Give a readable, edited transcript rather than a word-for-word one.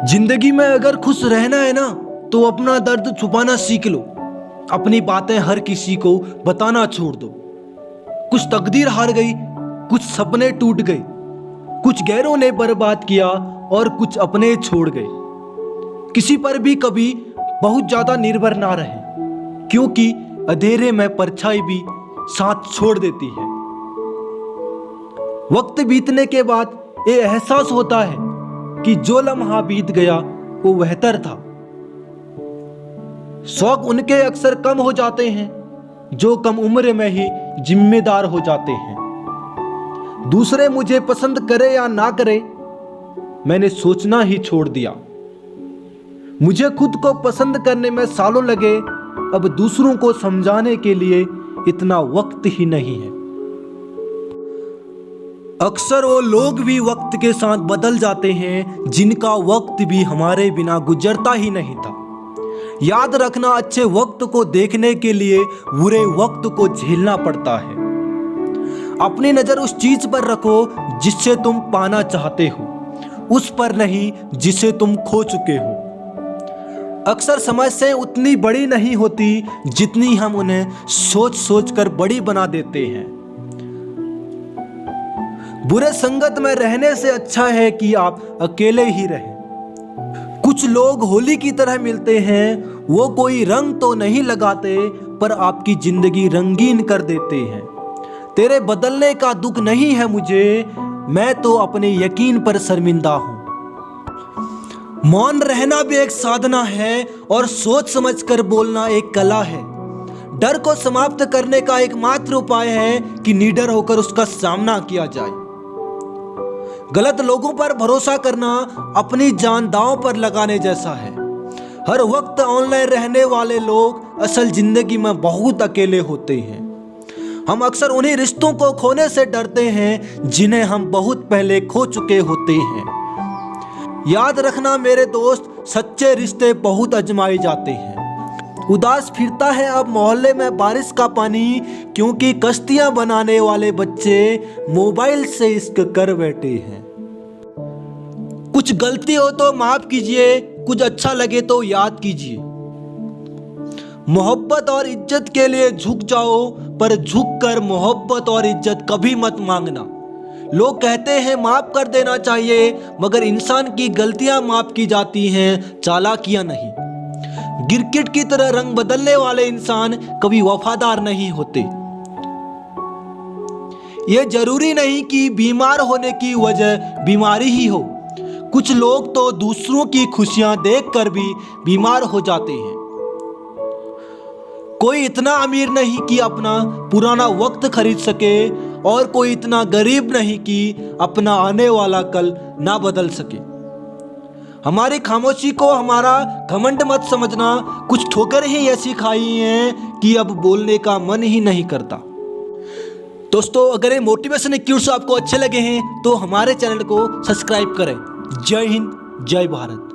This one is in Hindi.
जिंदगी में अगर खुश रहना है ना तो अपना दर्द छुपाना सीख लो। अपनी बातें हर किसी को बताना छोड़ दो। कुछ तकदीर हार गई, कुछ सपने टूट गए, कुछ गैरों ने बर्बाद किया और कुछ अपने छोड़ गए। किसी पर भी कभी बहुत ज्यादा निर्भर ना रहे, क्योंकि अंधेरे में परछाई भी साथ छोड़ देती है। वक्त बीतने के बाद ये एहसास होता है कि जो लम्हा बीत गया वो बेहतर था। शौक उनके अक्सर कम हो जाते हैं जो कम उम्र में ही जिम्मेदार हो जाते हैं। दूसरे मुझे पसंद करे या ना करे, मैंने सोचना ही छोड़ दिया। मुझे खुद को पसंद करने में सालों लगे, अब दूसरों को समझाने के लिए इतना वक्त ही नहीं है। अक्सर वो लोग भी वक्त के साथ बदल जाते हैं जिनका वक्त भी हमारे बिना गुजरता ही नहीं था। याद रखना, अच्छे वक्त को देखने के लिए बुरे वक्त को झेलना पड़ता है। अपनी नजर उस चीज पर रखो जिससे तुम पाना चाहते हो, उस पर नहीं जिसे तुम खो चुके हो। अक्सर समस्याएं उतनी बड़ी नहीं होती जितनी हम उन्हें सोच सोच कर बड़ी बना देते हैं। बुरे संगत में रहने से अच्छा है कि आप अकेले ही रहें। कुछ लोग होली की तरह मिलते हैं, वो कोई रंग तो नहीं लगाते पर आपकी जिंदगी रंगीन कर देते हैं। तेरे बदलने का दुख नहीं है मुझे, मैं तो अपने यकीन पर शर्मिंदा हूं। मौन रहना भी एक साधना है और सोच समझकर बोलना एक कला है। डर को समाप्त करने का एकमात्र उपाय है कि निडर होकर उसका सामना किया जाए। गलत लोगों पर भरोसा करना अपनी जान दांव पर लगाने जैसा है। हर वक्त ऑनलाइन रहने वाले लोग असल जिंदगी में बहुत अकेले होते हैं। हम अक्सर उन्हीं रिश्तों को खोने से डरते हैं जिन्हें हम बहुत पहले खो चुके होते हैं। याद रखना मेरे दोस्त, सच्चे रिश्ते बहुत आजमाए जाते हैं। उदास फिरता है अब मोहल्ले में बारिश का पानी, क्योंकि कश्तियां बनाने वाले बच्चे मोबाइल से इश्क कर बैठे हैं। कुछ गलती हो तो माफ कीजिए, कुछ अच्छा लगे तो याद कीजिए। मोहब्बत और इज्जत के लिए झुक जाओ, पर झुककर मोहब्बत और इज्जत कभी मत मांगना। लोग कहते हैं माफ कर देना चाहिए, मगर इंसान की गलतियां माफ की जाती हैं, चालाकियां नहीं। गिरगिट की तरह रंग बदलने वाले इंसान कभी वफादार नहीं होते। यह जरूरी नहीं कि बीमार होने की वजह बीमारी ही हो। कुछ लोग तो दूसरों की खुशियां देखकर भी बीमार हो जाते हैं। कोई इतना अमीर नहीं कि अपना पुराना वक्त खरीद सके, और कोई इतना गरीब नहीं कि अपना आने वाला कल ना बदल सके। हमारी खामोशी को हमारा घमंड मत समझना। कुछ ठोकर ही ऐसी खाई हैं कि अब बोलने का मन ही नहीं करता। दोस्तों, अगर ये मोटिवेशन क्यूट्स आपको अच्छे लगे हैं तो हमारे चैनल को सब्सक्राइब करें। जय हिंद, जय भारत।